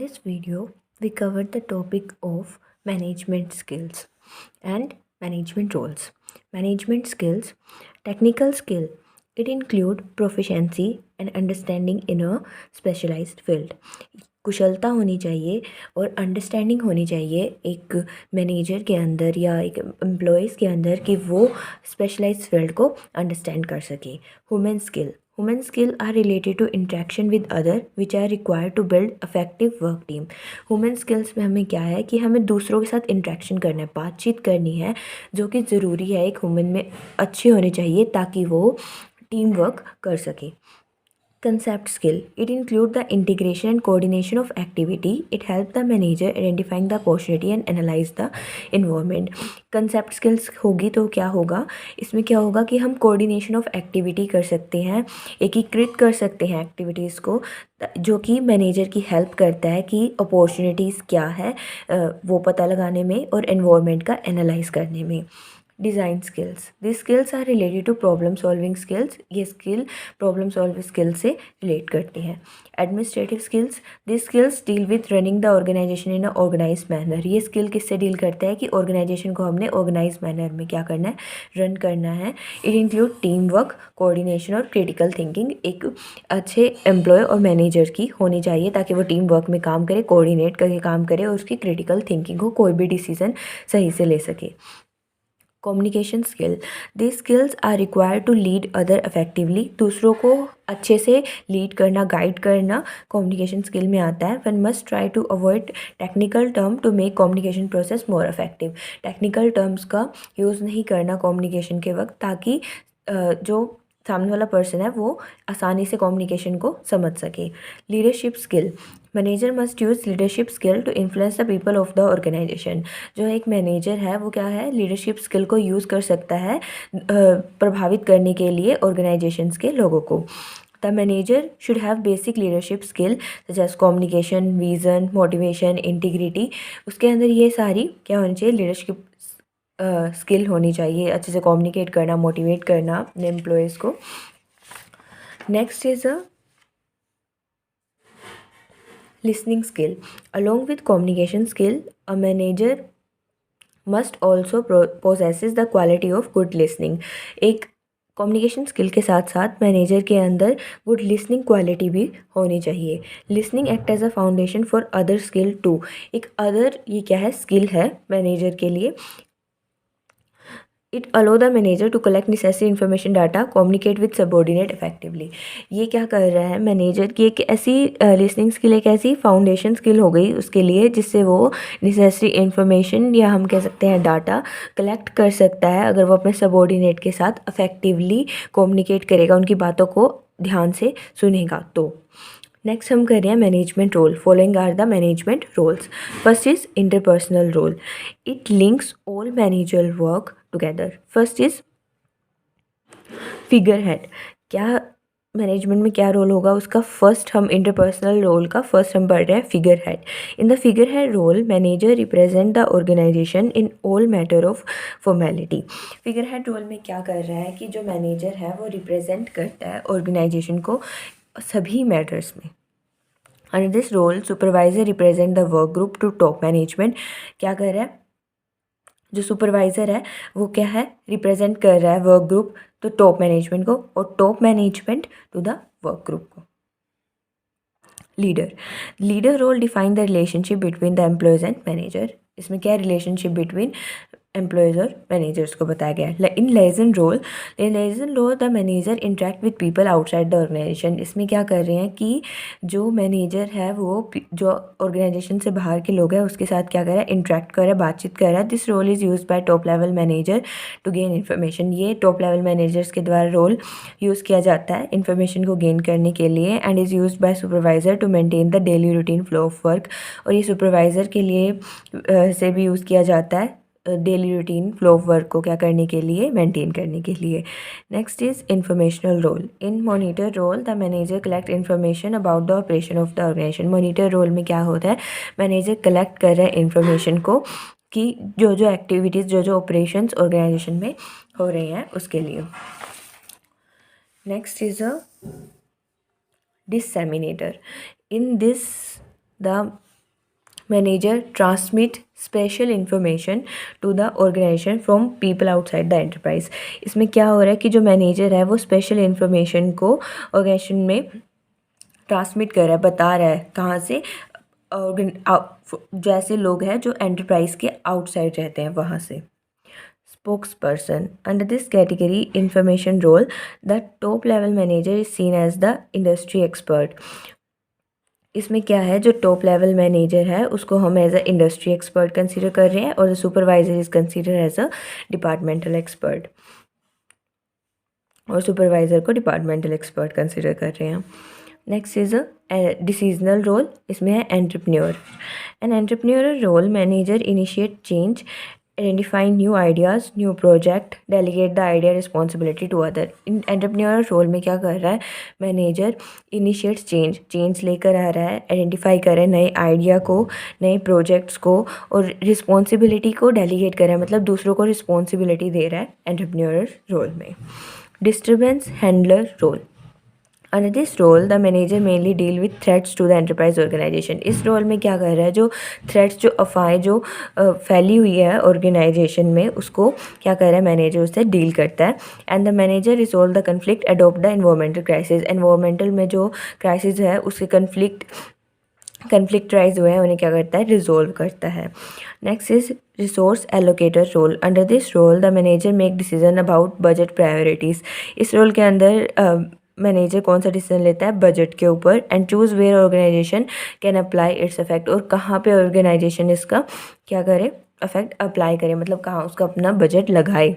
this video, we covered the topic of management skills and management roles. Management skills, technical skill, it include proficiency and understanding in a specialized field. कुशलता होनी चाहिए और understanding होनी चाहिए एक manager के अंदर या एक एम्प्लॉयज़ के अंदर कि वो स्पेशलाइज्ड फील्ड को अंडरस्टैंड कर सके. Human skill are related to interaction with other which are required to build effective work team. Human skills में हमें क्या है कि हमें दूसरों के साथ इंटरेक्शन करना है, बातचीत करनी है, जो कि ज़रूरी है एक ह्यूमन में अच्छी होनी चाहिए ताकि वो टीम वर्क कर सके. Concept skill. It includes the integration and coordination of activity. It helps the manager identifying the opportunity and analyze the environment. Concept skills होगी तो क्या होगा, इसमें क्या होगा कि हम coordination of activity कर सकते हैं, एकीकृत कर सकते हैं एक्टिविटीज़ को, जो कि मैनेजर की हेल्प करता है कि अपॉर्चुनिटीज़ क्या है वो पता लगाने में और एनवायरनमेंट का एनालाइज करने में. Design skills. This skills are related to problem solving skills. ये स्किल प्रॉब्लम सॉल्विंग स्किल से रिलेट करती हैं. Administrative skills. This skills deal with running the organisation in a organise manner. ये स्किल किससे deal करता है कि ऑर्गेनाइजेशन को हमने ऑर्गेनाइज मैनर में क्या करना है, रन करना है. It include team work, coordination और क्रिटिकल थिंकिंग. एक अच्छे एम्प्लॉय और मैनेजर की होनी चाहिए ताकि वो टीम वर्क में काम करे, कोऑर्डिनेट करके काम करे और उसकी क्रिटिकल थिंकिंग हो, कोई भी डिसीजन सही से ले सके. Communication skill. This skills are required to lead other effectively. दूसरों को अच्छे से लीड करना, गाइड करना कम्युनिकेशन स्किल में आता है. One must try to avoid technical term to make communication process more effective. Technical terms का यूज़ नहीं करना कम्युनिकेशन के वक्त ताकि जो सामने वाला पर्सन है वो आसानी से कम्युनिकेशन को समझ सके. Leadership skill. Manager must use leadership skill to influence the people of the organisation. जो एक मैनेजर है वो क्या है, लीडरशिप स्किल को यूज़ कर सकता है प्रभावित करने के लिए ऑर्गेनाइजेशंस के लोगों को. The manager should have basic leadership skill जैसे कम्युनिकेशन, विज़न, मोटिवेशन, इंटीग्रिटी. उसके अंदर ये सारी क्या होनी चाहिए, लीडरशिप स्किल होनी चाहिए. अच्छे से कम्युनिकेट करना, मोटिवेट करना अपने एम्प्लॉयज़ को. Next is a listening skill. Along with communication skill, a manager must also possesses the quality of good listening. एक कम्युनिकेशन स्किल के साथ साथ मैनेजर के अंदर गुड लिसनिंग क्वालिटी भी होनी चाहिए. Listening act as a foundation for other skill too. एक अदर ये क्या है, स्किल है मैनेजर के लिए. It allow the manager to collect necessary information data, communicate with subordinate effectively. ये क्या कर रहा है मैनेजर की, एक ऐसी लिसनिंग स्किल, एक ऐसी फाउंडेशन स्किल हो गई उसके लिए जिससे वो नेसेसरी इन्फॉर्मेशन या हम कह सकते हैं डाटा कलेक्ट कर सकता है. अगर वो अपने सबऑर्डिनेट के साथ इफेक्टिवली कम्युनिकेट करेगा, उनकी बातों को ध्यान से सुनेगा तो. नेक्स्ट हम कर रहे हैं management role. Following are the management roles. First is interpersonal role. It links all managerial work together. First is figure head. क्या मैनेजमेंट में क्या रोल होगा उसका, फर्स्ट हम इंटरपर्सनल रोल का फर्स्ट हम पढ़ रहे हैं figure head. In the figure head role manager represent the organisation in all matter of formality. Figure head role में क्या कर रहा है कि जो मैनेजर है वो रिप्रेजेंट करता है ऑर्गेनाइजेशन को सभी मैटर्स में. Under this role supervisor represent the work group to top management. क्या कर रहा है, जो सुपरवाइज़र है वो क्या है, रिप्रेजेंट कर रहा है वर्क ग्रुप तो टॉप मैनेजमेंट को, और top management to the work group को. Leader role define the relationship between the employees and manager. इसमें क्या रिलेशनशिप बिटवीन एम्प्लॉयज़ और मैनेजर्स को बताया गया है. In liaison role the manager interact with people outside the organization. इसमें क्या कर रहे हैं कि जो मैनेजर है वो जो ऑर्गेनाइजेशन से बाहर के लोग हैं उसके साथ क्या कर रहा है, इंटरेक्ट कर रहा है, बातचीत कर रहा है. This role is use by top level manager to gain information. ये टॉप लेवल मैनेजर्स के द्वारा रोल यूज़ किया जाता है इन्फॉर्मेशन को गेन करने के लिए. And is use by supervisor to maintain the daily routine flow of work. और ये सुपरवाइज़र के लिए से भी यूज़ किया जाता है daily routine flow of work को क्या करने के लिए, मेंटेन करने के लिए. Next is informational role. In monitor role the manager collect information about the operation of the organisation. Monitor role में क्या होता है, मैनेजर कलेक्ट कर रहा है इन्फॉर्मेशन को कि जो जो एक्टिविटीज़, जो जो ऑपरेशंस ऑर्गेनाइजेशन में हो रही हैं उसके लिए. Next is a disseminator. In this, the manager transmit special information to the organisation from people outside the enterprise. इसमें क्या हो रहा है कि जो मैनेजर है वो स्पेशल इंफॉर्मेशन को ऑर्गेनाइजेशन में ट्रांसमिट कर रहा है, बता रहा है कहाँ से, जैसे लोग हैं जो एंटरप्राइज के आउटसाइड रहते हैं वहाँ से। Spokesperson. Under this category, information role, the top level manager is seen as the industry expert. इसमें क्या है, जो टॉप लेवल मैनेजर है उसको हम as a industry expert consider कर रहे हैं और the supervisor is consider as a departmental expert, और सुपरवाइजर को डिपार्टमेंटल एक्सपर्ट कंसीडर कर रहे हैं। Next is a decisional role, इसमें है entrepreneur. An entrepreneurial role, manager initiate change, identifying new ideas, new project, delegate the idea responsibility to other. In entrepreneurial role में क्या कर रहा है, मैनेजर इनिशिएट चेंज लेकर आ रहा है, आइडेंटिफाई कर रहा है नए आइडिया को, नए प्रोजेक्ट्स को, और रिस्पॉन्सिबिलिटी को डेलीगेट कर रहा है, मतलब दूसरों को रिस्पॉन्सिबिलिटी दे रहा है एंटरप्रेन्योरल रोल में। Disturbance handler role, under this role the manager mainly deal with threats to the enterprise organisation. इस रोल में क्या कर रहा है, जो थ्रेट्स, जो अफवाहें जो फैली हुई है ऑर्गेनाइजेशन में, उसको क्या कर रहा है मैनेजर, उससे डील करता है। And the manager resolve the conflict, adopt the environmental crisis. Environmental में जो क्राइसिस है उसके कन्फ्लिक्ट राइज हुए हैं उन्हें क्या करता है, रिजोल्व करता है। Next is resource allocator role, under this role the manager make decision about budget priorities. इस रोल के अंदर मैनेजर कौन सा डिसीजन लेता है, बजट के ऊपर, and choose where organisation can apply its effect, और कहाँ पे ऑर्गेनाइजेशन इसका क्या करे, इफेक्ट अप्लाई करे, मतलब कहाँ उसका अपना बजट लगाए,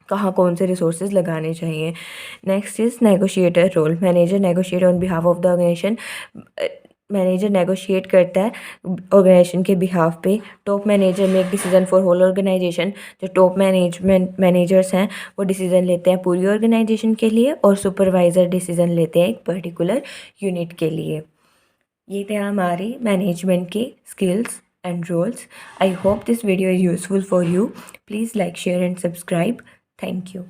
कहाँ कौन से रिसोर्सेज लगाने चाहिए। Next is negotiator role, manager negotiate on behalf of the organisation. Manager negotiate करता है ऑर्गेनाइजेशन के बिहाफ पे। Top manager make decision for whole organisation, जो टॉप मैनेजर्स हैं वो डिसीजन लेते हैं पूरी ऑर्गेनाइजेशन के लिए, और सुपरवाइज़र डिसीजन लेते हैं एक पर्टिकुलर यूनिट के लिए। ये थे हमारे मैनेजमेंट के skills and roles. I hope this video is useful for you. Please like, share and subscribe. Thank you.